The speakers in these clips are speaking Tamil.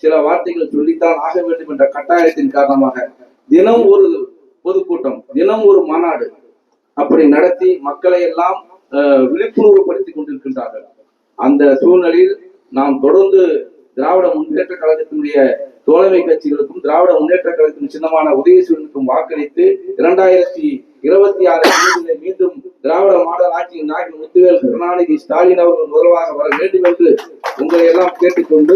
சில வார்த்தைகள் சொல்லித்தான் ஆக வேண்டும் என்ற கட்டாயத்தின் காரணமாக தினம் ஒரு பொதுக்கூட்டம், தினம் ஒரு மாநாடு அப்படி நடத்தி மக்களை எல்லாம் விழிப்புணர்வு படுத்திக் கொண்டிருக்கின்றார்கள். அந்த சூழ்நிலையில் நாம் தொடர்ந்து திராவிட முன்னேற்ற கழகத்தினுடைய தோழமை கட்சிகளுக்கும் திராவிட முன்னேற்ற கழகத்தின் சின்னமான உதயசூரனுக்கும் வாக்களித்து 2026 மீண்டும் திராவிட மாடல் ஆட்சியின் நாயகன் முத்துவேல் கருணாநிதி ஸ்டாலின் அவர்கள் முதல்வராக வர வேண்டும் என்று உங்களை எல்லாம் கேட்டுக்கொண்டு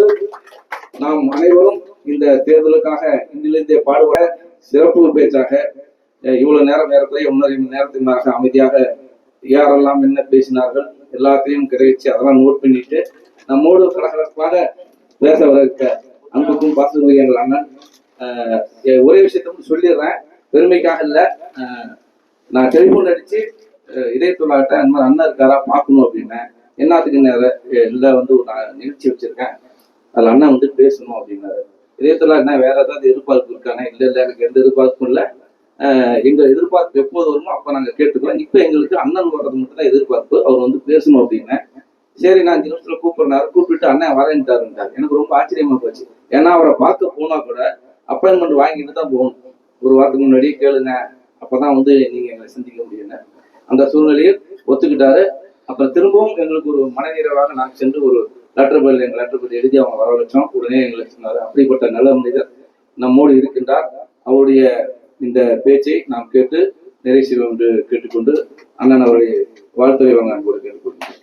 நாம் அனைவரும் இந்த தேர்தலுக்காக இன்றிலிருந்தே பாடுபட சிறப்பு பேச்சாக இவ்வளவு நேரத்திலே 1.5 மணி நேரத்துக்கு அமைதியாக யாரெல்லாம் என்ன பேசினார்கள் எல்லாத்தையும் கிடைச்சி அதெல்லாம் நோட் பண்ணிட்டு நம்மோடு கலகலப்பாக பேச வர இருக்க அன்புக்கும் பாசத்துக்கும் எங்கள் அண்ணன் ஒரே விஷயத்த சொல்லிடுறேன், பெருமைக்காக இல்ல. நான் டெலிபோன் அடிச்சு இதயத்துள்ளாட்ட அந்த மாதிரி அண்ணன் இருக்காரா பார்க்கணும் அப்படின்னேன். என்னத்துக்கு இல்லை வந்து நான் நிகழ்ச்சி வச்சிருக்கேன், அதுல அண்ணன் வந்து பேசணும் அப்படின்னாரு. இதயத்துல என்ன வேற ஏதாவது எதிர்பார்ப்பு இருக்கானே? இல்லை எனக்கு எந்த எதிர்பார்ப்பும் இல்லை. எங்க எதிர்பார்ப்பு எப்போது வருமோ அப்ப நாங்க கேட்டுக்கிறோம். இப்ப எங்களுக்கு அண்ணன் வர்றது மட்டும் தான் எதிர்பார்ப்பு, அவர் வந்து பேசணும் அப்படின்னு. சரி, நான் 5 நிமிஷத்துல கூப்பிடுறாரு. கூப்பிட்டு அண்ணன் வரேன்ட்டாருன்றாரு. எனக்கு ரொம்ப ஆச்சரியமா போச்சு. ஏன்னா அவரை பார்க்க போனா கூட அப்பாயின்மெண்ட் வாங்கிட்டு தான் போகணும். ஒரு வாரத்துக்கு முன்னாடியே கேளுங்க, அப்பதான் வந்து நீங்க எங்களை சந்திக்க முடியுங்க. அந்த சூழ்நிலையில் ஒத்துக்கிட்டாரு. அப்புறம் திரும்பவும் எங்களுக்கு ஒரு மனநிறைவாக நான் சென்று ஒரு லெட்டர் பேட் எழுதி அவங்க வரவழைச்சோம். உடனே எங்களை சொன்னாரு. அப்படிப்பட்ட நல்ல மனிதர் நம்மோடு இருக்கின்றார். அவருடைய இந்த பேச்சை நாம் கேட்டு நிறைவு செய்வோம் என்று கேட்டுக்கொண்டு அண்ணன் அவருடைய வாழ்த்துறை வாங்க அன்போடு கேட்டுக்கொள்கிறேன்.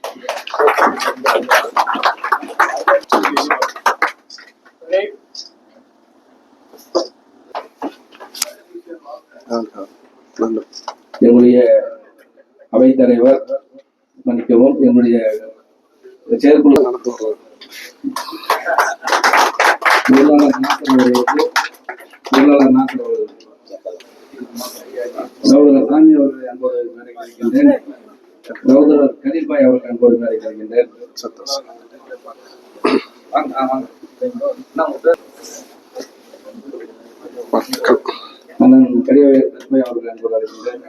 என்னுடைய அவைத்தலைவர் மன்னிக்கவும், என்னுடைய செயற்குழு நடத்துவார் சகோதரர் சாமி அவர்களை அன்போடு மேடை கிடைக்கின்றேன். சகோதரர் கலீல்பாய் அவர்கள் அன்போடு மேடை கிடைக்கின்றேன். அண்ணன் கலிபாய் அவர்கள் அன்போடு அழைக்கின்றேன்.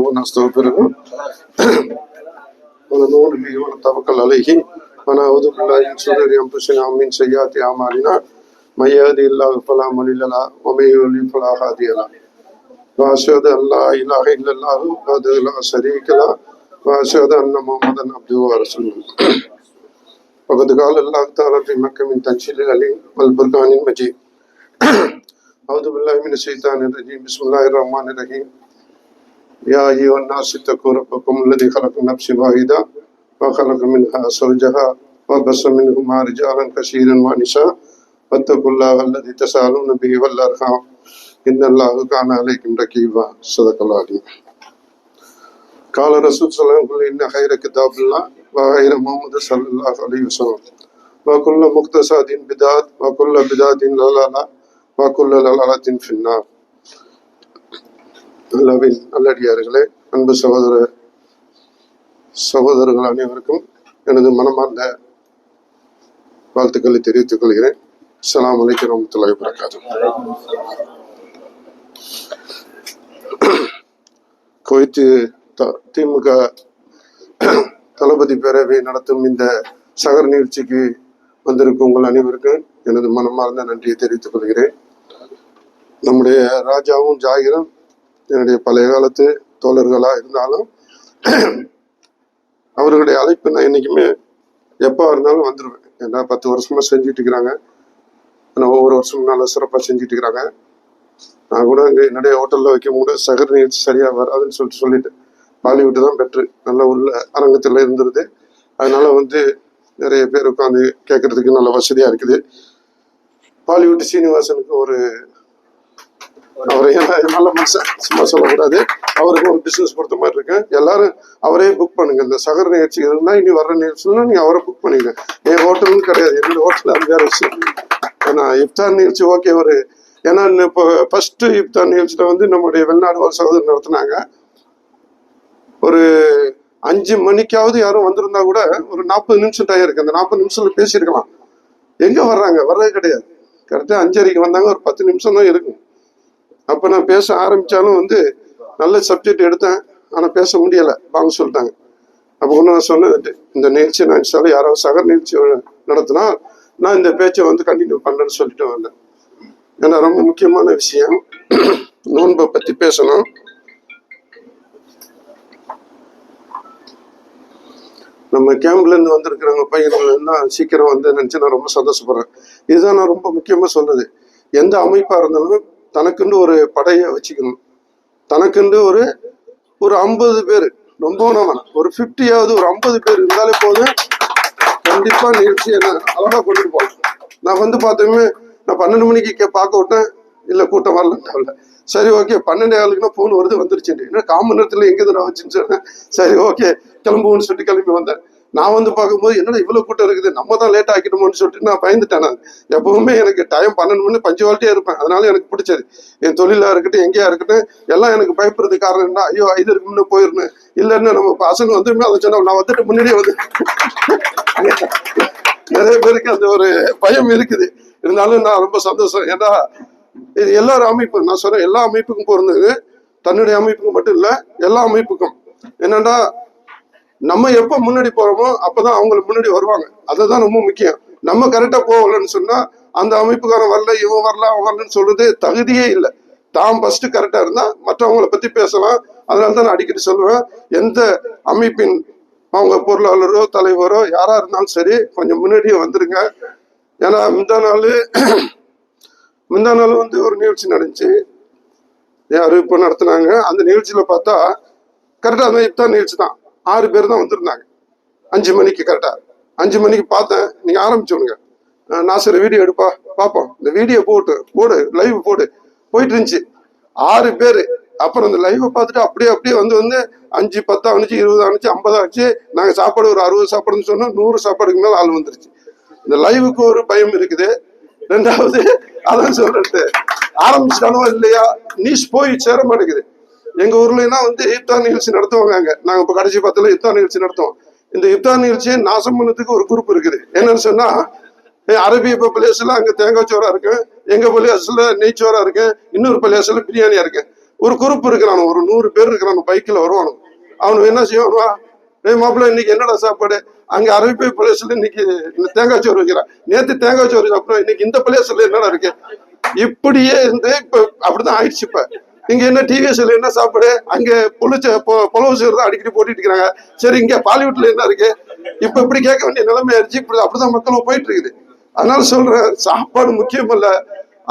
ونستغفره ونعوذ به ونتوكل عليه ونعوذ بالله من شرور انفسنا ومن سيئات اعمالنا من يهده الله فلا مضل له ومن يضلل فلا هادي له واشهد ان لا اله الا الله وحده لا شريك له واشهد ان محمدا عبده ورسوله وقد قال الله تعالى في مكة من تنزيل العليم والفرقان المجيد أعوذ بالله من الشيطان الرجيم بسم الله الرحمن الرحيم يا أيها الناس اتقوا ربكم الذي خلق نفس واحدة وخلق منها زوجها وبث منهما رجالا كثيرا ونساء واتقوا الله الذي تساءلون به والأرحام إن الله كان عليكم رقيبا صدق الله العظيم. قال الرسول صلى الله عليه وسلم إن خير كتاب الله وخير محمد صلى الله عليه وسلم وكل مقتصد بدعة وكل بدعة ضلالة وكل ضلالة في النار. அல்லாஹ்வின் நல்லடியார்களே, அன்பு சகோதரர்கள் அனைவருக்கும் எனது மனமார்ந்த வாழ்த்துக்களை தெரிவித்துக் கொள்கிறேன். அஸ்ஸலாமு அலைக்கும் வரஹ்மத்துல்லாஹி வபரகாத்துஹு. குவைத் திமுக தளபதி பேரவை நடத்தும் இந்த சகர் நிகழ்ச்சிக்கு வந்திருக்கும் உங்கள் அனைவருக்கும் எனது மனமார்ந்த நன்றியை தெரிவித்துக் கொள்கிறேன். நம்முடைய ராஜாவும் ஜாகிரும் என்னுடைய பழைய காலத்து தோழர்களா இருந்தாலும் அவர்களுடைய அழைப்பு நான் என்னைக்குமே எப்போ இருந்தாலும் வந்துடுவேன். ஏன்னா 10 வருஷமா செஞ்சுட்டு இருக்கிறாங்க. ஆனால் ஒவ்வொரு வருஷமும் நல்லா சிறப்பாக செஞ்சுட்டு இருக்கிறாங்க. நான் கூட இங்கே என்னுடைய ஹோட்டலில் வைக்கும் கூட சகர் நிகழ்ச்சி சரியாக வராதுன்னு சொல்லிட்டு பாலிவுட் தான் பெட்ரு, நல்ல உள்ள அரங்கத்தில் இருந்துருது. அதனால வந்து நிறைய பேர் உட்காந்து கேட்கறதுக்கு நல்ல வசதியாக இருக்குது. பாலிவுட் சீனிவாசனுக்கு ஒரு அவரை நல்ல மனுஷன், சும்மா சொல்லக்கூடாது, அவருக்கு ஒரு பிசினஸ் கொடுத்த மாதிரி இருக்கு. எல்லாரும் அவரே புக் பண்ணுங்க. இந்த சகர் நிகழ்ச்சி இருந்தா இனி வர்ற நிகழ்ச்சினா நீங்க அவரை புக் பண்ணிங்க. என் ஹோட்டல்னு கிடையாது, என்னோட ஹோட்டல் அது வேற விஷயம். ஏன்னா இஃப்தார் நிகழ்ச்சி ஓகே ஒரு, ஏன்னா இப்போ ஃபர்ஸ்ட் இஃப்தார் நிகழ்ச்சியில வந்து நம்முடைய வெளிநாடு ஒரு சகோதரர் நடத்தினாங்க. ஒரு 5 மணிக்காவது யாரும் வந்திருந்தா கூட ஒரு 40 நிமிஷம் டயம் இருக்கு. அந்த 40 நிமிஷத்துல பேசியிருக்கலாம். எங்க வர்றாங்க? வர்றது கிடையாது. கரெக்டாக 5:30க்கு வந்தாங்க. ஒரு 10 நிமிஷம் தான் இருக்கும். அப்போ நான் பேச ஆரம்பித்தாலும் வந்து நல்ல சப்ஜெக்ட் எடுத்தேன், ஆனால் பேச முடியலை, வாங்க சொல்லிட்டாங்க. அப்போ ஒன்று நான் சொன்னது, இந்த நிகழ்ச்சியை நான் இன்ஸ்டால யாராவது சக நிகழ்ச்சி நடத்தினா நான் இந்த பேச்சை வந்து கண்டினியூ பண்ணுறேன்னு சொல்லிட்டு வந்தேன். ஏன்னா ரொம்ப முக்கியமான விஷயம், நோன்பை பற்றி பேசணும். நம்ம கேம்ப்லேருந்து வந்திருக்கிறவங்க பையன்கள் எல்லாம் சீக்கிரம் வந்து நினச்சி நான் ரொம்ப சந்தோஷப்படுறேன். இதுதான் நான் ரொம்ப முக்கியமாக சொல்றது. எந்த அமைப்பாக இருந்தாலும் தனக்குண்டு ஒரு படையை வச்சுக்கணும். தனக்குண்டு ஒரு 50 பேர், ரொம்ப நம்ம ஒரு 50யாவது ஒரு 50 பேர் இருந்தாலே போதும், கண்டிப்பாக நிகழ்ச்சி என்ன அழகாக கொண்டுட்டு போகலாம். நான் வந்து பார்த்தோமே, நான் 12 மணிக்கு பார்க்க விட்டேன், இல்லை கூட்டம் வரலன்ட்டாவில்ல. சரி ஓகே, 12:15க்குனா ஃபோன் வருது, வந்துருச்சு. ஏன்னா காமன் நேரத்தில் எங்கே நான் வச்சுன்னு சொன்னேன். சரி ஓகே கிளம்புவோன்னு சொல்லிட்டு கிளம்பி வந்தேன். நான் வந்து பார்க்கும்போது என்னடா இவ்வளோ கூட்டம் இருக்குது, நம்ம தான் லேட் ஆக்கிட்டோமோன்னு சொல்லிட்டு நான் பயந்துட்டேன். நான் எப்பவுமே எனக்கு டைம் 12 மணி பஞ்சுவாலிட்டியாக இருப்பேன். அதனால எனக்கு பிடிச்சது. என் தொழிலாக இருக்கட்டும், எங்கேயா இருக்கட்டும், எல்லாம் எனக்கு பயப்படுறதுக்கு காரணம் என்ன, ஐயோ 5 இருக்கு முன்னே போயிடணும், இல்லைன்னு நம்ம பசங்க வந்துமே அதை சொன்னோம். நான் வந்துட்டு முன்னாடியே வந்து நிறைய பேருக்கு அந்த ஒரு பயம் இருக்குது. இருந்தாலும் நான் ரொம்ப சந்தோஷம். ஏன்னா இது எல்லாரும் அமைப்பு, நான் சொல்றேன் எல்லா அமைப்புக்கும் பொருந்தது, தன்னுடைய அமைப்புக்கும் மட்டும் இல்லை, எல்லா அமைப்புக்கும். என்னன்னா நம்ம எப்போ முன்னாடி போறோமோ அப்பதான் அவங்க முன்னாடி வருவாங்க. அதுதான் ரொம்ப முக்கியம். நம்ம கரெக்டா போகலன்னு சொன்னா அந்த அமைப்புக்காரன் வரல, இவன் வரல, அவன் வரலன்னு சொல்றது தகுதியே இல்லை. தான் ஃபர்ஸ்ட் கரெக்டா இருந்தா மற்றவங்களை பத்தி பேசலாம். அதனால தான் நான் அடிக்கடி சொல்லுவேன், எந்த அமைப்பின் அவங்க பொருளாளரோ தலைவரோ யாரா இருந்தாலும் சரி கொஞ்சம் முன்னாடியே வந்துருங்க. ஏன்னா முந்தா நாள் வந்து ஒரு நிகழ்ச்சி நடந்துச்சு, அறிவிப்பு நடத்தினாங்க. அந்த நிகழ்ச்சியில பார்த்தா கரெக்டா அந்த இப்தார் நிகழ்ச்சி தான் 6 பேர் தான் வந்திருந்தாங்க. 5 மணிக்கு கரெக்டா 5 மணிக்கு பார்த்தேன், நீங்க ஆரம்பிச்சோனுங்க, நான் சரி வீடியோ எடுப்பா பார்ப்போம், இந்த வீடியோ போடு லைவ் போயிட்டு இருந்துச்சு. 6 பேர். அப்புறம் அந்த லைவை பார்த்துட்டு அப்படியே வந்து 5, 10 ஆனிச்சு, 20 ஆனிச்சு, 50 ஆச்சு. நாங்க சாப்பாடு ஒரு 60 சாப்பாடுன்னு சொன்னோம், 100 சாப்பாடுக்கு மேல ஆள் வந்துருச்சு. இந்த லைவுக்கு ஒரு பயம் இருக்குது. 2வது அதான் சொல்றது, ஆரம்பிச்சிட்டானோ இல்லையா நியூஸ் போய் சேர மாட்டேங்குது. எங்க ஊர்லன்னா வந்து இப்தார் நிகழ்ச்சி நடத்துவாங்க. நாங்க இப்ப கடைசி 10ல இப்தார் நிகழ்ச்சி நடத்துவோம். இந்த இப்தார் நிகழ்ச்சியை நாசம் பண்ணதுக்கு ஒரு குரூப் இருக்குது. என்னன்னு சொன்னா, அரபிய பிளேஸ்ல அங்க தேங்காய் சோறா இருக்கு, எங்க பிளேஸ்ல நெய்ச்சோறா இருக்கு, இன்னொரு பிளேஸ்ல பிரியாணியா இருக்கு. ஒரு குரூப் இருக்கிறானு, ஒரு 100 பேர் இருக்கிறானு, பைக்ல வருவானு. அவனு என்ன செய்வானுவா, மாப்பிள்ள இன்னைக்கு என்னடா சாப்பாடு, அங்க அரபி பிளேஸ்ல இன்னைக்கு தேங்காய் சோறு வைக்கிறான், நேத்து தேங்காய் சோறு சாப்பிடும், இன்னைக்கு இந்த பிளேஸ்ல என்னடா இருக்கு. இப்படியே இருந்து இப்ப அப்படிதான் ஆயிடுச்சு. இப்ப இங்க என்ன டிவிஎஸ்ல என்ன சாப்பாடு, அங்க புலவு சோறு தான் அடிக்கடி போட்டுட்டு இருக்கிறாங்க. சரி இங்க பாலிவுட்ல என்ன இருக்கு, இப்ப இப்படி கேட்க வேண்டிய நிலைமை ஆயிடுச்சு. இப்படி அப்படிதான் மக்களும் போயிட்டு இருக்குது. அதனால சொல்றேன், சாப்பாடு முக்கியம் இல்ல,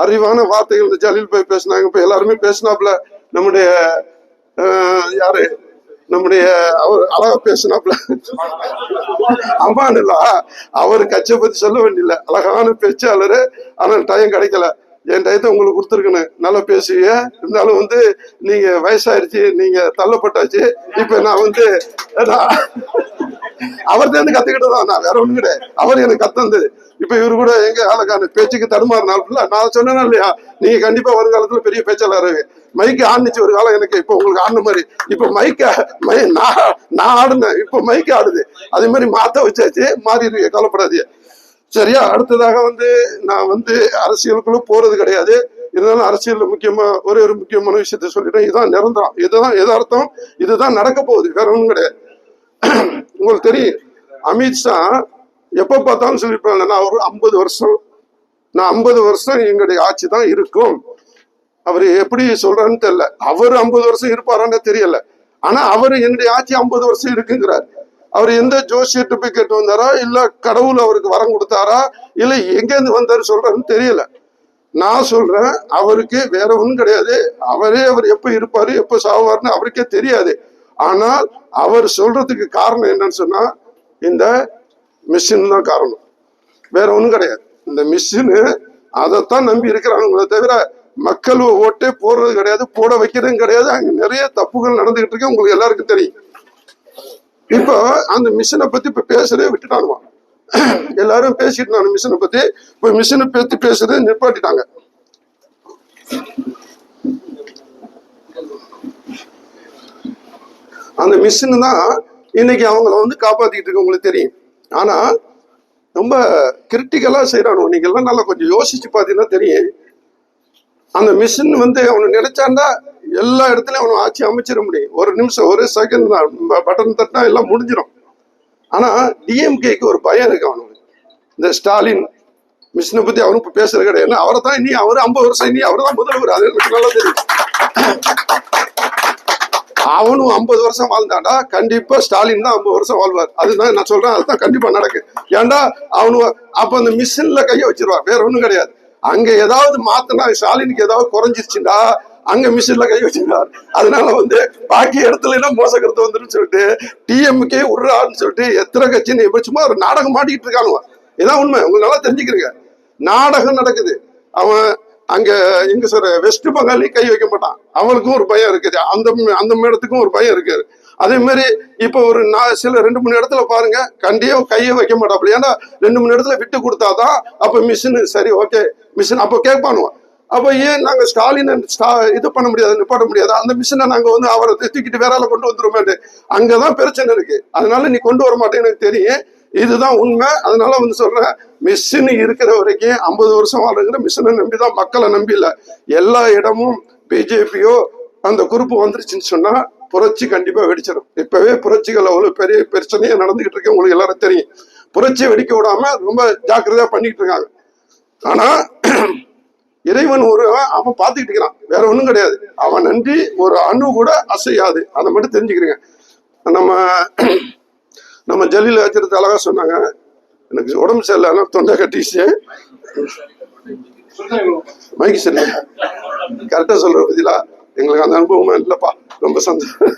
அறிவான வார்த்தைகள். இந்த ஜலீல் போய் பேசினாங்க, இப்ப எல்லாருமே பேசினாப்புல. நம்முடைய யாரு, நம்முடைய அவர் அழகா பேசினாப்புல, அம்மான் இல்ல, அவரு கட்சியை பத்தி சொல்ல வேண்டியல, அழகான பேச்சாளரு. ஆனால் டைம் கிடைக்கல. என் டயத்தை உங்களுக்கு கொடுத்துருக்கணும், நல்லா பேசுவீங்க. இருந்தாலும் வந்து நீங்க வயசாயிருச்சு, நீங்க தள்ளப்பட்டாச்சு. இப்ப நான் வந்து அவர்கிட்ட இருந்து கத்துக்கிட்டதான், நான் வேற ஒண்ணு கிடையாது. அவர் எனக்கு கத்தந்தது. இப்ப இவரு கூட எங்க ஆளுக்கான பேச்சுக்கு தடுமாறினால நான் சொன்னேன்னா இல்லையா, நீங்க கண்டிப்பா வருங்காலத்துல பெரிய பேச்சாளர். மைக்கு ஆடுனுச்சு ஒரு காலம் எனக்கு, இப்ப உங்களுக்கு ஆடின மாதிரி. இப்ப நான் ஆடுனேன், இப்ப மைக்கு ஆடுது. அதே மாதிரி மாத்த வச்சாச்சு, மாறி கவலைப்படாது. சரியா? அடுத்ததாக வந்து நான் வந்து அரசியலுக்குள்ள போறது கிடையாது. இருந்தாலும் அரசியல்ல முக்கியமா ஒரு முக்கியமான விஷயத்த சொல்லிட்டேன். இதுதான் நிரந்தரம், இதுதான் எதார்த்தம், இதுதான் நடக்க போகுது, வேற ஒண்ணும் கிடையாது. உங்களுக்கு தெரியும், அமித்ஷா எப்ப பார்த்தாலும் சொல்லிருப்பாங்க, நான் ஒரு 50 வருஷம் எங்களுடைய ஆட்சி தான் இருக்கும். அவரு எப்படி சொல்றாருன்னு தெரியல. அவரு 50 வருஷம் இருப்பாரான்னு தெரியல. ஆனா அவரு என்னுடைய ஆட்சி 50 வருஷம் இருக்குங்கிறார். அவர் எந்த ஜோசியர்கிட்ட போய் கேட்டு வந்தாரா, இல்ல கடவுள் அவருக்கு வரம் கொடுத்தாரா, இல்ல எங்க இருந்து வந்தாரு சொல்றாருன்னு தெரியல. நான் சொல்றேன், அவருக்கு வேற ஒண்ணும் கிடையாது. அவர் எப்ப இருப்பாரு, எப்ப சாவாருன்னு அவருக்கே தெரியாது. ஆனால் அவர் சொல்றதுக்கு காரணம் என்னன்னு சொன்னா, இந்த மிஷின் தான் காரணம், வேற ஒண்ணும் கிடையாது. இந்த மிஷினு அதைத்தான் நம்பி இருக்கிறாங்களே தவிர மக்கள் ஓட்டே போடுறது கிடையாது, போட வைக்கிறதும் கிடையாது. அங்க நிறைய தப்புகள் நடந்துகிட்டு இருக்கு, உங்களுக்கு எல்லாருக்கும் தெரியும். இப்போ அந்த மிஷினை பத்தி இப்ப பேசுறதே விட்டுட்டானுவான். எல்லாரும் பேசிட்டு இருந்தாங்க மிஷினை பத்தி, இப்ப மிஷினை பத்தி பேசுறதை நிப்பாட்டிட்டாங்க. அந்த மிஷின் தான் இன்னைக்கு அவங்கள வந்து காப்பாத்திக்கிட்டு இருக்கு, உங்களுக்கு தெரியும். ஆனா ரொம்ப கிரிட்டிக்கலா செய்யறானு. நீங்க எல்லாம் நல்லா கொஞ்சம் யோசிச்சு பாத்தீங்கன்னா தெரியும். அந்த மிஷின் வந்து அவனு நினைச்சாண்டா எல்லா இடத்துலயும் அவனை ஆட்சி அமைச்சிட முடியும். ஒரு நிமிஷம், ஒரு செகண்ட் தான் பட்டன் தட்டினா எல்லாம் முடிஞ்சிடும். ஆனா டிஎம்கேக்கு ஒரு பயம் இருக்கு அவனுக்கு. இந்த ஸ்டாலின் மிஷினை பத்தி அவரும் இப்ப பேசுறது கிடையாது. அவரை தான் இனி அவரு 50 வருஷம் இனி அவரு தான் முதல்வர். அது எனக்கு நல்லா தெரியும். அவனும் 50 வருஷம் வாழ்ந்தாண்டா கண்டிப்பா ஸ்டாலின் தான் 50 வருஷம் வாழ்வார். அதுதான் நான் சொல்றேன். அதுதான் கண்டிப்பா நடக்கு. ஏன்டா அவனு அப்ப அந்த மிஷின்ல கைய வச்சிருவான், வேற ஒண்ணும் கிடையாது. அங்க ஏதாவது மாத்தினா ஸ்டாலினுக்கு ஏதாவது குறைஞ்சிருச்சுண்டா அங்க மிஷின்ல கை வச்சிருந்தார். அதனால வந்து பாக்கி இடத்துல எல்லாம் மோசக்கருத்து வந்துடும் சொல்லிட்டு டிஎம்கே உருறான்னு சொல்லிட்டு எத்தனை கட்சின்னு எப்படி சும்மா ஒரு நாடகம் மாட்டிக்கிட்டு இருக்கானுவ. இதான் உண்மை. உங்களுக்கு நல்லா தெரிஞ்சுக்கிறீங்க. நாடகம் நடக்குது. அவன் அங்க எங்க சொல்ற வெஸ்ட் பெங்காலி கை வைக்க மாட்டான். அவனுக்கும் ஒரு பயம் இருக்குது. அந்த மேடத்துக்கும் ஒரு பயம் இருக்குது. அதே மாதிரி இப்ப ஒரு சில 2-3 இடத்துல பாருங்க கண்டிப்பா கையை வைக்க மாட்டாப்ல. ஏன்னா 2-3 இடத்துல விட்டு கொடுத்தாதான் அப்ப மிஷின் சரி ஓகே மிஷின் அப்ப கேட்பானுவான். அப்ப ஏன் நாங்க ஸ்டாலின் இது பண்ண முடியாது, நிப்பாட்ட முடியாது, அந்த மிஷினை நாங்க வந்து அவரை தூக்கிட்டு வேற ஆளை கொண்டு வந்துருமே. அங்கதான் பிரச்சனை இருக்கு. அதனால நீ கொண்டு வர மாட்டேன்னு எனக்கு தெரியும். இதுதான் உண்மை. அதனால வந்து சொல்றேன், மிஷின் இருக்கிற வரைக்கும் 50 வருஷம் வாழ்கிற மிஷினை நம்பிதான், மக்களை நம்பி இல்ல. எல்லா இடமும் பிஜேபியோ அந்த குரூப் வந்துருச்சுன்னு சொன்னா புரட்சி கண்டிப்பா வெடிச்சிடும். இப்பவே புரட்சிகள் அவ்வளவு பெரிய பிரச்சனையே நடந்துகிட்டு இருக்கு. உங்களுக்கு எல்லாரும் தெரியும். புரட்சியை வெடிக்க விடாம ரொம்ப ஜாக்கிரதையா பண்ணிட்டு இருக்காங்க. ஆனா இறைவன் அவன் பார்த்துக்கிட்டு இருக்கிறான், வேற ஒண்ணும் கிடையாது. அவன் நன்றி ஒரு அணு கூட அசையாது. அதை மட்டும் தெரிஞ்சுக்கிறீங்க. நம்ம ஜலீல் அஜரத் அழகா சொன்னாங்க, எனக்கு உடம்பு சரியில்லை தொண்டை கட்டிச்சு, மைக்கு சரியில்லை, கரெக்டா சொல்ற பதிலா எங்களுக்கு அந்த அனுபவமா இல்லப்பா. ரொம்ப சந்தோஷம்.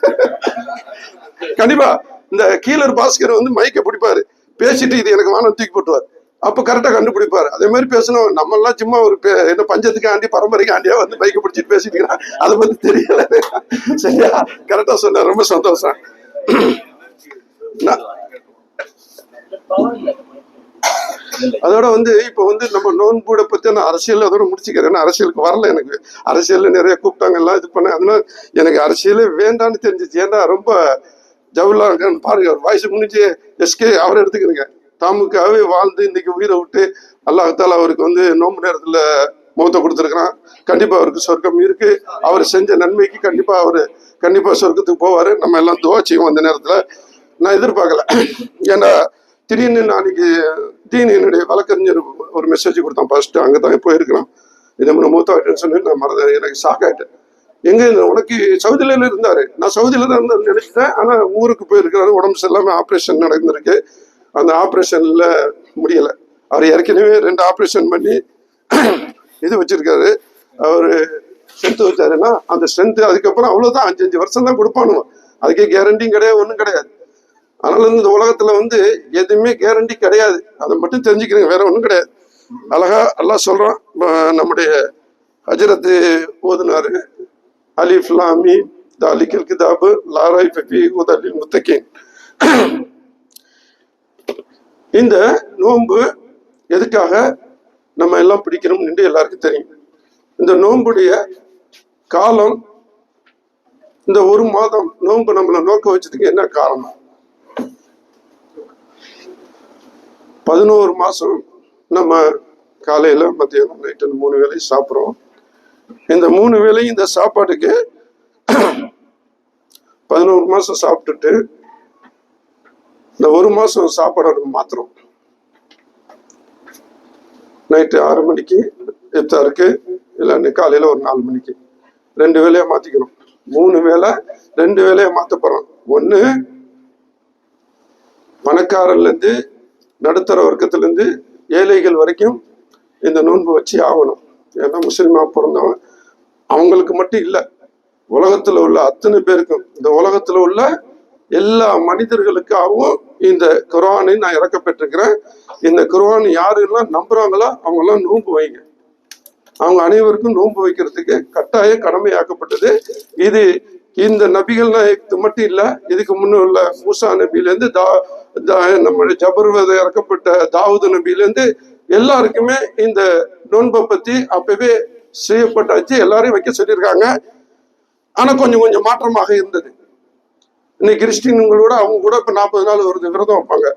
கண்டிப்பா இந்த கீழர் பாஸ்கர் வந்து மைக்கை பிடிப்பாரு, பேசிட்டு இது எனக்கு வானம் தூக்கி போட்டுவார். அப்ப கரெக்டா கண்டுபிடிப்பாரு. அதே மாதிரி பேசணும். நம்ம எல்லாம் சும்மா ஒரு என்ன பஞ்சத்துக்கு ஆண்டி பரம்பரைக்கு ஆண்டியா வந்து பைக்கை பிடிச்சிட்டு பேசிட்டு அதை பத்தி தெரியல. சரியா? கரெக்டா சொன்ன. ரொம்ப சந்தோஷம். அதோட வந்து இப்ப வந்து நம்ம நோன்புட பத்தி நான் அரசியல் அதோட முடிச்சுக்கிறேன். அரசியலுக்கு வரல. எனக்கு அரசியல்ல நிறைய கூப்பிட்டாங்க எல்லாம் இது பண்ண. அதனால எனக்கு அரசியலே வேண்டான்னு தெரிஞ்சிச்சு. ஏன்னா ரொம்ப ஜவஹர்லால் இருக்கான்னு பாருங்க, அவர் வயசு முடிஞ்சு எஸ்கே அவரை எடுத்துக்கிறீங்க. தாமுக்காவே வாழ்ந்து இன்னைக்கு உயிரை விட்டு அல்லாஹால அவருக்கு வந்து நோம்பு நேரத்துல மௌத்தை கொடுத்துருக்கிறான். கண்டிப்பா அவருக்கு சொர்க்கம் இருக்கு. அவர் செஞ்ச நன்மைக்கு கண்டிப்பா சொர்க்கத்துக்கு போவாரு. நம்ம எல்லாம் துவா செய்வோம் அந்த நேரத்துல. நான் எதிர்பார்க்கல. ஏன்னா திடீர்னு நாளைக்கு என்னுடைய வழக்கறிஞர் ஒரு மெசேஜ் கொடுத்தான். ஃபர்ஸ்ட் அங்கதான் போயிருக்கிறான். இதை மூத்தாயிட்டேன்னு சொல்லி நான் மறந்தேன். எனக்கு ஷாக் ஆயிட்டேன். எங்க உனக்கு சவுதியில இருந்தாரு, நான் சவுதியில தான் இருந்தாரு நினைச்சிட்டேன். ஆனா ஊருக்கு போயிருக்கிறாரு. உடம்பு சரியில்லாம ஆப்ரேஷன் நடந்திருக்கு. அந்த ஆப்ரேஷன்ல முடியல. அவர் ஏற்கனவே 2 ஆப்ரேஷன் பண்ணி இது வச்சிருக்காரு. அவரு ஸ்ட்ரென்த் வச்சாருன்னா அந்த ஸ்ட்ரென்த் அதுக்கப்புறம் அவ்வளவுதான் 5 வருஷம் தான் கொடுப்பானுவோம். அதுக்கே கேரண்டியும் கிடையாது, ஒன்றும் கிடையாது. அதனால இந்த உலகத்துல வந்து எதுவுமே கேரண்டி கிடையாது. அதை மட்டும் தெரிஞ்சுக்கிறீங்க, வேற ஒன்றும் கிடையாது. அழகா எல்லாம் சொல்றோம். நம்முடைய ஹஜரத்து ஓதுனாரு, அலிஃப் லாம் மீம் தாலிகல் கிதாபு லா ரைப ஃபீஹி ஹுதல் லில் முத்தகீன். இந்த நோன்பு எதுக்காக நம்ம எல்லாம் பிடிக்கணும் என்று எல்லாருக்கும் தெரியும். இந்த நோன்புடைய காலம், இந்த 1 மாதம் நோன்பு நம்மளை நோக்க வச்சதுக்கு என்ன காரணம்? 11 மாசம் நம்ம காலையில மத்தியானம் நைட்டு 3 வேளை சாப்பிட்றோம். இந்த 3 வேளையும் இந்த சாப்பாட்டுக்கு 11 மாசம் சாப்பிட்டுட்டு இந்த 1 மாசம் சாப்பாடை மாத்திரம் நைட்டு 6 மணிக்கு இஃப்தாருக்கு, இல்லை காலையில ஒரு 4 மணிக்கு 2 வேளையா மாத்திக்கணும். 3 வேளை 2 வேளையா மாத்த போறோம். ஒண்ணு பணக்காரர்ல இருந்து நடுத்தர வர்க்கத்துல இருந்து ஏழைகள் வரைக்கும் இந்த நோன்பு வச்சு ஆகணும். ஏன்னா முஸ்லிமா பிறந்தவன் அவங்களுக்கு மட்டும் இல்லை, உலகத்துல உள்ள அத்தனை பேருக்கும், இந்த உலகத்துல உள்ள எல்லா மனிதர்களுக்காகவும் இந்த குர்ஆனை நான் இறக்கப்பட்டிருக்கிறேன். இந்த குர்ஆன் யாரெல்லாம் நம்புறாங்களோ அவங்க எல்லாம் நோன்பு வைங்க. அவங்க அனைவருக்கும் நோன்பு வைக்கிறதுக்கு கட்டாய கடமையாக்கப்பட்டது. இது இந்த நபிகள் நாயகத்து மட்டும் இல்ல, இதுக்கு முன்ன உள்ள மூசா நபியிலேருந்து நம்முடைய ஜபர்வத இறக்கப்பட்ட தாவூது நபியிலேருந்து எல்லாருக்குமே இந்த நோன்பை பத்தி அப்பவே செய்யப்பட்டாச்சு. எல்லாரையும் வைக்க சொல்லியிருக்காங்க. ஆனா கொஞ்சம் கொஞ்சம் மாற்றமாக இருந்தது. இன்னைக்கு கிறிஸ்டின்களோட அவங்க கூட இப்ப 40 நாள் வருது விரதம் வைப்பாங்க.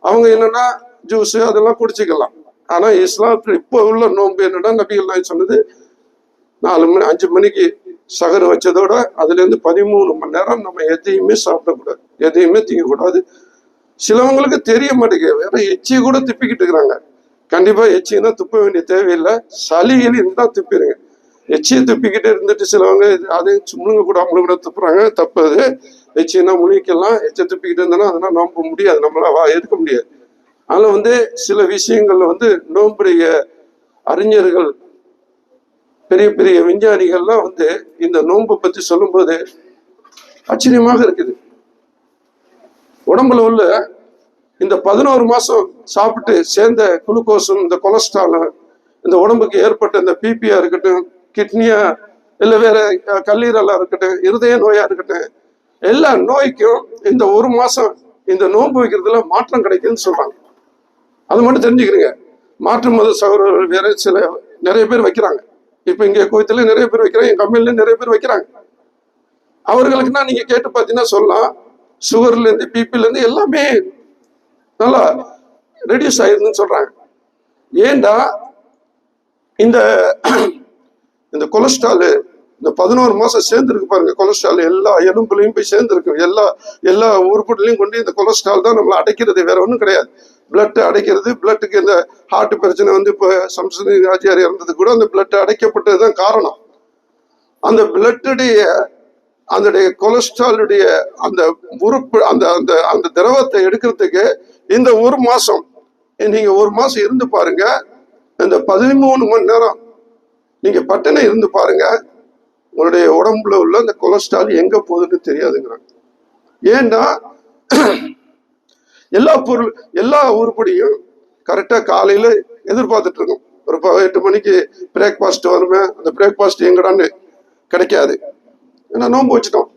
அவங்க என்னன்னா ஜூஸ் அதெல்லாம் குடிச்சுக்கலாம். ஆனா இஸ்லாத்துல இப்போ உள்ள நோன்பு என்னன்னா, நபிகள் நாயகம் சொன்னது 4 மணி 5 மணிக்கு சகர் வச்சதோட அதுல இருந்து 13 மணி நேரம் நம்ம எதையுமே சாப்பிடக்கூடாது, எதையுமே திங்கக்கூடாது. சிலவங்களுக்கு தெரிய மாட்டேங்குது, வேற எச்சி கூட துப்பிக்கிட்டு இருக்கிறாங்க. கண்டிப்பா எச்சின்னா துப்ப வேண்டிய தேவையில்லை, சளிகள் இருந்தா துப்பிடுங்க. எச்சியை துப்பிக்கிட்டு இருந்துட்டு சிலவங்க அதையும் முழுங்க கூட அவங்களுக்கு கூட துப்புறாங்க, தப்புது. எச்சின்னா முழுங்கிக்கலாம், எச்சை துப்பிக்கிட்டு இருந்தோன்னா அதெல்லாம் நம்ப முடியாது, நம்மளால எடுக்க முடியாது. அதனால சில விஷயங்கள்ல நோம்புடைய அறிஞர்கள் பெரிய பெரிய விஞ்ஞானிகள்லாம் இந்த நோன்பை பத்தி சொல்லும்போது ஆச்சரியமாக இருக்குது. உடம்புல உள்ள இந்த 11 மாசம் சாப்பிட்டு சேர்ந்த குளுக்கோஸும் இந்த கொலஸ்ட்ராலும் இந்த உடம்புக்கு ஏற்பட்ட இந்த பிபியா இருக்கட்டும், கிட்னியா இல்ல வேற கல்லீரலா இருக்கட்டும், இருதய நோயா இருக்கட்டும், எல்லா நோய்க்கும் இந்த 1 மாசம் இந்த நோன்பு வைக்கிறதுல மாற்றம் கிடைக்குதுன்னு சொல்றாங்க. அது மட்டும் தெரிஞ்சுக்கிறீங்க. மாற்று மத சகோதரர்கள் வேற நிறைய பேர் வைக்கிறாங்க. இப்ப இங்க கோயத்துல நிறைய பேர் வைக்கிறாங்க, என் கம்பெனில நிறைய பேர் வைக்கிறாங்க. அவர்களுக்குன்னா நீங்க கேட்டு பார்த்தீங்கன்னா சொல்லலாம், சுகர்ல இருந்து பிபில இருந்து எல்லாமே நல்லா ரெடியூஸ் ஆயிருதுன்னு சொல்றாங்க. ஏண்டா இந்த இந்த கொலஸ்ட்ரால் இந்த 11 மாசம் சேர்ந்துருக்கு பாருங்க. கொலஸ்ட்ரால் எல்லா எலும்புலையும் போய் சேர்ந்துருக்கு, எல்லா உறுப்புகளையும் கொண்டு இந்த கொலஸ்ட்ரால் தான் நம்மளை அடைக்கிறது, வேற ஒன்றும் கிடையாது. பிளட் அடைக்கிறது, பிளட்டுக்கு இந்த ஹார்ட் பிரச்சனை இப்போ சம்சனி ஆச்சியார் இறந்தது கூட அந்த பிளட் அடைக்கப்பட்டதுதான் காரணம். அந்த பிளட்டுடைய அந்த கொலஸ்ட்ராலுடைய அந்த உறுப்பு அந்த அந்த அந்த திரவத்தை எடுக்கிறதுக்கு இந்த 1 மாசம் நீங்க 1 மாசம் இருந்து பாருங்க. இந்த 13 மணி நேரம் நீங்க பட்டினி இருந்து பாருங்க, உங்களுடைய உடம்புல உள்ள அந்த கொலஸ்ட்ரால் எங்க போகுதுன்னு தெரியாதுங்கிறாங்க. ஏன்னா எல்லா உருப்படியும் கரெக்டா காலையில எதிர்பார்த்துட்டு இருக்கோம். ஒரு 8 மணிக்கு பிரேக்ஃபாஸ்ட் வருமே, அந்த பிரேக்ஃபாஸ்ட் எங்கடான்னு கிடைக்காது. ஏன்னா நோன்பு வச்சுட்டோம்.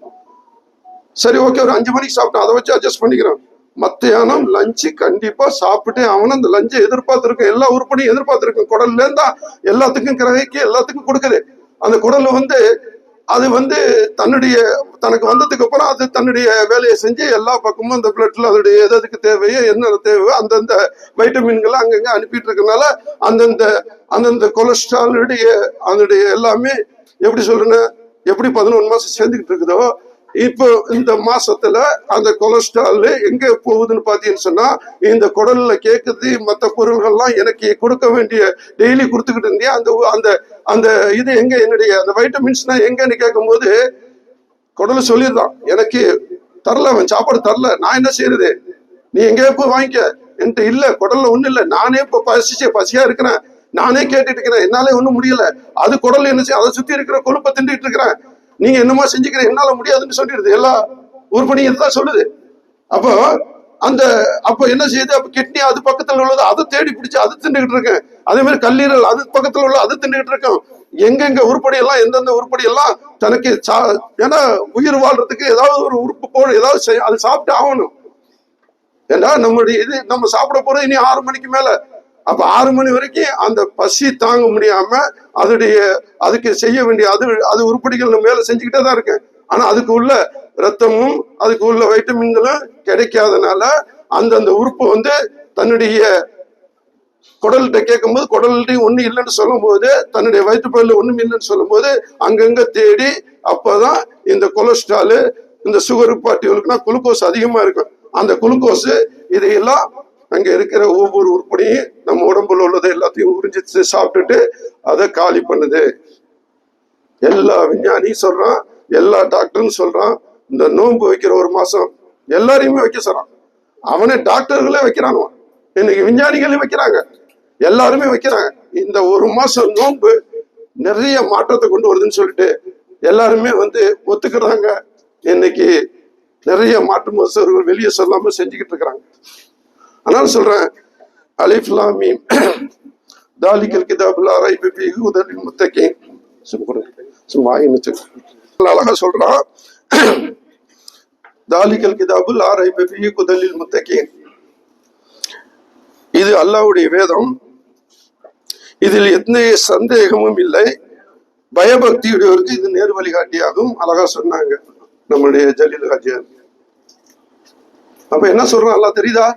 சரி ஓகே, ஒரு 5 மணிக்கு சாப்பிட்டோம், அதை வச்சு அட்ஜஸ்ட் பண்ணிக்கிறோம். மத்தியானம் லஞ்சு கண்டிப்பா சாப்பிட்டே அவனும் அந்த லஞ்சை எதிர்பார்த்திருக்கோம். எல்லா உருப்படியும் எதிர்பார்த்திருக்கோம். குடல்ல இருந்தா எல்லாத்துக்கும் கிரகைக்கு எல்லாத்துக்கும் கொடுக்குது. அந்த குடல் அது தனக்கு வந்ததுக்கு அப்புறம் அது தன்னுடைய வேலையை செஞ்சு எல்லா பக்கமும் அந்த பிளட்ல அதோடைய எதுக்கு தேவையோ என்ன தேவையோ அந்தந்த வைட்டமின்களை அங்கங்க அனுப்பிட்டு இருக்கனால அந்தந்த கொலஸ்ட்ராலுடைய அதனுடைய எல்லாமே எப்படி சொல்றேன்னு எப்படி 11 மாசம் சேர்ந்துக்கிட்டு இருக்குதோ, இப்போ இந்த மாசத்துல அந்த கொலஸ்ட்ரால் எங்க போகுதுன்னு பாத்தீங்கன்னு சொன்னா, இந்த குடல்ல கேக்குது. மற்ற பொருள்கள்லாம் எனக்கு கொடுக்க வேண்டிய டெய்லி கொடுத்துக்கிட்டு இருந்தே அந்த அந்த அந்த இது எங்க, என்னுடைய அந்த வைட்டமின்ஸ்னா எங்கன்னு கேட்கும் போது குடல் சொல்லிடுறான், எனக்கு தரல, அவன் சாப்பாடு தரல, நான் என்ன செய்யறது, நீ எங்கேயோ போய் வாங்கிக்க. என்கிட்ட இல்ல, குடல்ல ஒண்ணும் இல்லை, நானே இப்ப பசியா இருக்கிறேன், நானே கேட்டுட்டு இருக்கிறேன், என்னாலே ஒண்ணும் முடியல. அது குடல் என்ன செய்ய, அதை சுத்தி இருக்கிற கொழுப்பை திண்டுட்டு இருக்கிறேன், நீங்க என்னமா செஞ்சுக்கிற, என்னால முடியாதுன்னு சொல்லிடுது. எல்லா உறுப்பினையும் இதுதான் சொல்லுது. அப்போ என்ன செய்யுது, அப்ப கிட்னி அது பக்கத்துல உள்ளது அதை தேடி பிடிச்சு அது திண்டுகிட்டு இருக்கேன். அதே மாதிரி கல்லீரல் அது பக்கத்துல உள்ள அது திண்டுகிட்டு இருக்கோம். எங்கெங்க உருப்படி எல்லாம் எந்தெந்த உருப்படி எல்லாம் தனக்கு ஏன்னா உயிர் வாழ்றதுக்கு ஏதாவது ஒரு உறுப்பு ஏதாவது அது சாப்பிட்டு ஆகணும். ஏன்னா நம்ம சாப்பிட போறது இனி 6 மணிக்கு மேல. அப்ப 6 மணி வரைக்கும் அந்த பசி தாங்க முடியாம அதுக்கு செய்ய வேண்டிய அது உருப்படிகள் மேல செஞ்சுக்கிட்டே தான் இருக்கேன். ஆனா அதுக்கு உள்ள ரத்தமும் அதுக்கு உள்ள வைட்டமின்களும் கிடைக்காதனால அந்தந்த உறுப்பு தன்னுடைய குடல்கிட்ட கேட்கும் போது குடல்கிட்டையும் ஒண்ணு இல்லைன்னு சொல்லும் போது, தன்னுடைய வயிற்றுப்பகுதியில ஒண்ணும் இல்லைன்னு சொல்லும் போது அங்கங்க தேடி அப்பதான் இந்த கொலஸ்ட்ரால் இந்த சுகர் பார்ட்டிகளுக்குனா குளுக்கோஸ் அதிகமா இருக்கும். அந்த குளுக்கோஸ் இதையெல்லாம் அங்க இருக்கிற ஒவ்வொரு உறுப்படியும் நம்ம உடம்புல உள்ளதை எல்லாத்தையும் உறிஞ்சிச்சு சாப்பிட்டுட்டு அதை காலி பண்ணுது. எல்லா விஞ்ஞானியும் சொல்றான், எல்லா டாக்டரும் சொல்றான், இந்த நோன்பு வைக்கிற 1 மாசம் எல்லாரையுமே வைக்க சொல்றான். அவனே டாக்டர்களே வைக்கிறானோ, இன்னைக்கு விஞ்ஞானிகளே வைக்கிறாங்க, எல்லாருமே வைக்கிறாங்க. இந்த 1 மாசம் நோன்பு நிறைய மாற்றத்தை கொண்டு வருதுன்னு சொல்லிட்டு எல்லாருமே ஒத்துக்கிறாங்க. இன்னைக்கு நிறைய மாற்று மருத்துவர்கள் வெளியே சொல்லாம செஞ்சுக்கிட்டு இருக்கிறாங்க. அதனால சொல்றேன், அலிஃப் லாம் மீம் தாலிகல் கிதாபுல் லா ரைப ஃபீஹி ஹுதல் லில் முத்தகீன். சும்மா அழகா சொல்றான், தாலிகல் கிதாபுல் லா ரைப ஃபீஹி ஹுதல் லில் முத்தகீன். இது அல்லாஹ்வுடைய வேதம், இதில் எந்த சந்தேகமும் இல்லை, பயபக்தியுடையவருக்கு இது நேர் வழிகாட்டியாகும். அழகா சொன்னாங்க நம்மளுடைய ஜலீல் ஹாஜியார். அப்ப என்ன சொல்றோம், அல்லாஹ் தெரியுதா,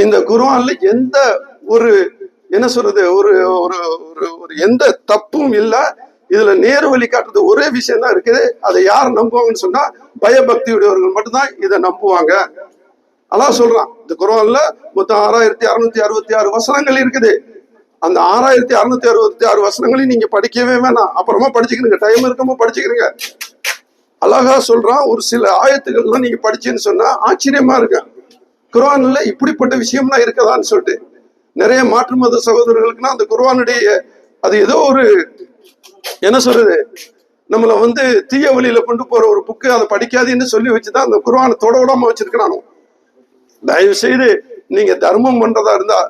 இந்த குர்ஆன்ல எந்த ஒரு என்ன சொல்றது ஒரு ஒரு ஒரு எந்த தப்பும் இல்ல. இதுல நேரு வழி காட்டுறது ஒரே விஷயம் தான் இருக்குது. அதை யார் நம்புவாங்கன்னு சொன்னா பயபக்தியுடையவர்கள் மட்டும்தான் இதை நம்புவாங்க. அல்லாஹ் சொல்றான், இந்த குர்ஆன்ல மொத்தம் 6666 வசனங்கள் இருக்குது. அந்த 6666 வசனங்களையும் நீங்க படிக்கவே வேணாம், அப்புறமா படிச்சுக்கிறீங்க, டைம் இருக்கும்போது படிச்சுக்கிறீங்க. அழகா சொல்றான், ஒரு சில ஆயத்துக்கள்லாம் நீங்க படிச்சேன்னு சொன்னா ஆச்சரியமா இருக்கு. குர்ஆன்ல இப்படிப்பட்ட விஷயம்லாம் இருக்கதான்னு சொல்லிட்டு நிறைய மாற்று மத சகோதரர்களுக்குன்னா அந்த குர்ஆனுடைய அது ஏதோ ஒரு என்ன சொல்றது, நம்மள வந்து தீய வழியில கொண்டு போற ஒரு புக்கு, அதை படிக்காதுன்னு சொல்லி வச்சுதான் அந்த குர்ஆனை தொட விடாம வச்சிருக்கிறானோ. தயவு செய்து நீங்க தர்மம் பண்றதா இருந்தா,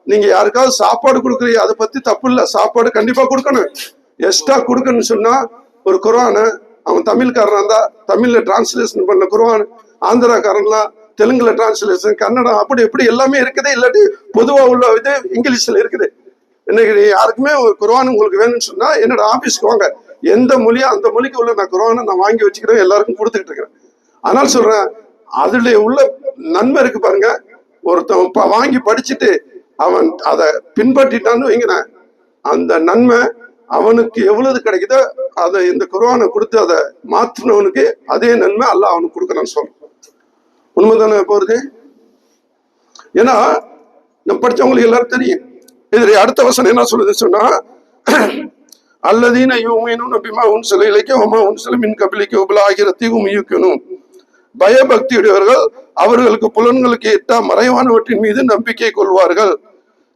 நீங்க யாருக்காவது சாப்பாடு கொடுக்குறீங்க, அதை பத்தி தப்பு இல்லை, சாப்பாடு கண்டிப்பா கொடுக்கணும். எக்ஸ்ட்ரா கொடுக்கணும்னு சொன்னா ஒரு குர்ஆனை அவன் தமிழ்காரனா இருந்தா தமிழ்ல டிரான்ஸ்லேஷன் பண்ண குர்ஆன், ஆந்திராக்காரன்லாம் தெலுங்குல டிரான்ஸ்லேஷன், கன்னடம் அப்படி எப்படி எல்லாமே இருக்குது. இல்லாட்டி பொதுவா உள்ள இது இங்கிலீஷ்ல இருக்குது. இன்னைக்கு யாருக்குமே ஒரு குர்ஆன் உங்களுக்கு வேணும்னு சொன்னா என்னோட ஆபீஸ்க்கு வாங்க, எந்த மொழியா அந்த மொழிக்கு உள்ள நான் குர்ஆனை நான் வாங்கி வச்சுக்கிறேன், எல்லாருக்கும் கொடுத்துக்கிட்டு இருக்கிறேன். அதனால சொல்றேன், அதுல உள்ள நன்மை இருக்கு பாருங்க. ஒருத்தன் வாங்கி படிச்சுட்டு அவன் அதை பின்பற்றிட்டான்னு வைங்கிறேன், அந்த நன்மை அவனுக்கு எவ்வளவு கிடைக்குதோ அதை இந்த குர்ஆனை கொடுத்து அதை மாற்றினவனுக்கு அதே நன்மை அல்லாஹ் அவனுக்கு கொடுக்கறான்னு சொல்றான். உண்மைதானே போறது? ஏன்னா நம்ம படிச்சவங்களுக்கு எல்லாரும் தெரியும். இதுல அடுத்த வசனம் என்ன சொல்லுது சொன்னா, அல்லதீன யுமினூன பிமா உன்ஸில இலைக்க வமா உன்ஸில மின் கப்லிக வபில் ஆகிரத்தி ஹும் யூகினூன். பயபக்தியுடையவர்கள் அவர்களுக்கு புலன்களுக்கு எட்டா மறைவானவற்றின் மீது நம்பிக்கை கொள்வார்கள்,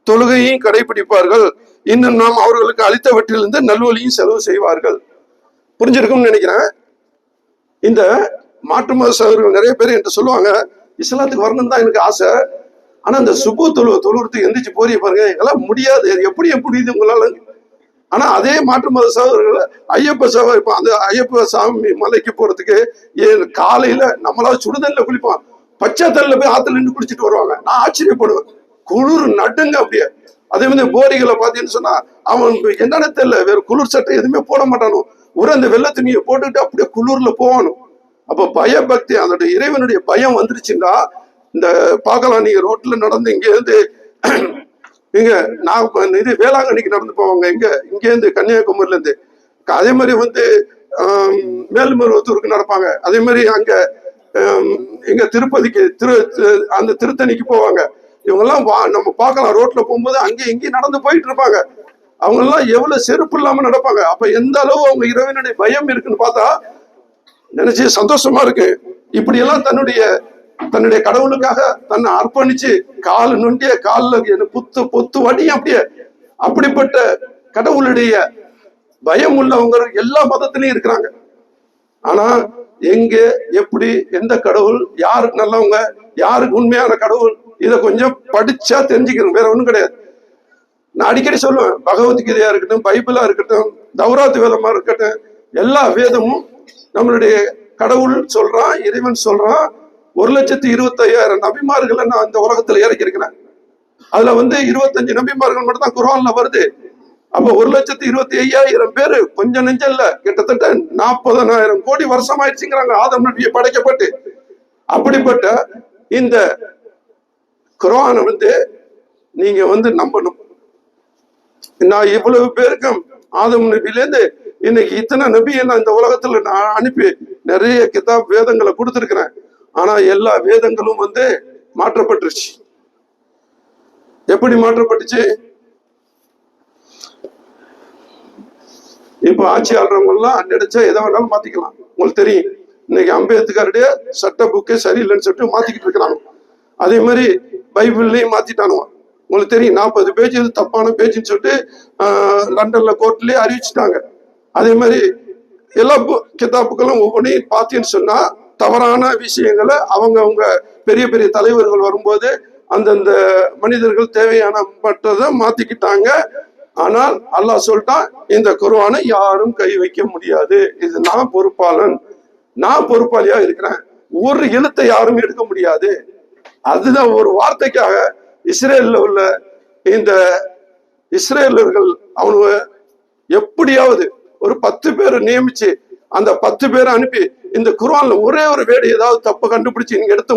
தொழுகையும் கடைபிடிப்பார்கள், இன்னும் நாம் அவர்களுக்கு அளித்தவற்றிலிருந்து நல்வழியும் செலவு செய்வார்கள். புரிஞ்சிருக்கும்னு நினைக்கிறேன். இந்த மாற்று மத சகோதரர்கள் நிறைய பேர் என்று சொல்லுவாங்க, இஸ்லாத்துக்கு வரணும் தான் எனக்கு ஆசை, ஆனா இந்த சுபு தொழுறதுக்கு எந்திரிச்சு போறிய பாருங்க, எல்லாம் முடியாது, எப்படி இது உங்களால. ஆனா அதே மாற்று மத சகோதரர்கள் ஐயப்ப சகோதரர், இப்ப அந்த ஐயப்ப சாமி மலைக்கு போறதுக்கு காலையில நம்மளால சுடுதல்ல குளிப்பான், பச்சை தண்ணில போய் ஆத்துல நின்று குளிச்சுட்டு வருவாங்க. நான் ஆச்சரியப்படுவேன், குளிர் நடுங்க அப்படியே. அதே மாதிரி போரிகளை பார்த்தீங்கன்னு சொன்னா அவன் என்னன்னு தெரியல, வேற குளிர் சட்டை எதுவுமே போட மாட்டானோ, ஒரு அந்த வெள்ளை துணியை போட்டுக்கிட்டு அப்படியே குளிர்ல போவானும். அப்ப பயபக்தி, அதோட இறைவனுடைய பயம் வந்துருச்சுன்னா இந்த பார்க்கலாம். நீங்க ரோட்ல நடந்து இங்க இருந்து இங்க நான் இது வேளாங்கண்ணிக்கு நடந்து போவாங்க, இங்க இருந்து கன்னியாகுமரியில இருந்து. அதே மாதிரி வந்து மேல்மருவத்தூருக்கு நடப்பாங்க. அதே மாதிரி அங்க இங்க திருப்பதிக்கு அந்த திருத்தணிக்கு போவாங்க. இவங்கெல்லாம் நம்ம பார்க்கலாம், ரோட்ல போகும்போது அங்கே இங்கேயும் நடந்து போயிட்டு இருப்பாங்க. அவங்க எல்லாம் எவ்வளவு செருப்பு இல்லாம நடப்பாங்க. அப்ப எந்த அளவு அவங்க இறைவனுடைய பயம் இருக்குன்னு பார்த்தா நினைச்சு சந்தோஷமா இருக்கு. இப்படி எல்லாம் தன்னுடைய கடவுளுக்காக தன்னை அர்ப்பணிச்சு கால் நொண்டிய காலில் பொத்து வடி அப்படிப்பட்ட கடவுளுடைய பயம் உள்ளவங்க எல்லா மதத்திலையும் இருக்கிறாங்க. ஆனா எங்க எப்படி எந்த கடவுள், யாருக்கு நல்லவங்க, யாருக்கு உண்மையான கடவுள், இதை கொஞ்சம் படிச்சா தெரிஞ்சுக்கணும், வேற ஒண்ணும் கிடையாது. நான் அடிக்கடி சொல்லுவேன், பகவத்கீதையா இருக்கட்டும், பைபிளா இருக்கட்டும், தௌராத் வேதமா இருக்கட்டும், எல்லா வேதமும் நம்மளுடைய கடவுள் சொல்றான், இறைவன் சொல்றான். 1,25,000 நபிமார்களை நான் இந்த உலகத்துல இறக்கி இருக்கிறேன். அதுல வந்து 25 நபிமார்கள் மட்டும் தான் குர்ஆன்ல வருது. அப்ப 1,25,000 பேரு கொஞ்சம் நெஞ்சம் இல்ல, கிட்டத்தட்ட 40,000 கோடி வருஷம் ஆயிடுச்சுங்கிறாங்க ஆதம் நபியை படைக்கப்பட்டு. அப்படிப்பட்ட இந்த குர்ஆனை வந்து நீங்க வந்து நம்பணும். நான் இவ்வளவு பேருக்கும் ஆதம் நபியிலேருந்து இன்னைக்கு இத்தனை நபியை நான் இந்த உலகத்துல நான் அனுப்பி நிறைய கிதாப் வேதங்களை கொடுத்துருக்கிறேன். ஆனா எல்லா வேதங்களும் வந்து மாற்றப்பட்டுருச்சு. எப்படி மாற்றப்பட்டுச்சு? இப்ப ஆட்சி ஆள்றவங்க எல்லாம் நினைச்சா எதை வேணாலும் மாத்திக்கலாம். உங்களுக்கு தெரியும், இன்னைக்கு அம்பேத்கருடைய சட்ட புக்கே சரியில்லைன்னு சொல்லிட்டு மாத்திக்கிட்டு இருக்கிறாங்க. அதே மாதிரி பைபிள்லயும் மாத்திட்டானுவான். உங்களுக்கு தெரியும், 40 பேஜ் தப்பான பேஜ்ன்னு சொல்லிட்டு லண்டன்ல கோர்ட்லயே அறிவிச்சுட்டாங்க. அதே மாதிரி எல்லா கிதாப்புகளும் ஒவ்வொன்றையும் பார்த்தீங்கன்னு சொன்னா தவறான விஷயங்களை அவங்க பெரிய பெரிய தலைவர்கள் வரும்போது அந்தந்த மனிதர்கள் தேவையான மற்றதை மாத்திக்கிட்டாங்க. ஆனால் அல்லாஹ் சொல்லிட்டான், இந்த குர்ஆனை யாரும் கை வைக்க முடியாது, இது நான் பொறுப்பாளன், நான் பொறுப்பாளியா இருக்கிறேன், ஒரு எழுத்தை யாரும் எடுக்க முடியாது. அதுதான் ஒரு வார்த்தைக்காக இஸ்ரேல்ல உள்ள இந்த இஸ்ரேலர்கள் அவனுங்க எப்படியாவது ஒரு 10 பேரை நியமிச்சு அந்த 10 பேரை அனுப்பி இந்த குர்ஆன்ல ஒரே ஒரு வேர்டு ஏதாவது தப்பு கண்டுபிடிச்சு நீங்க எடுத்து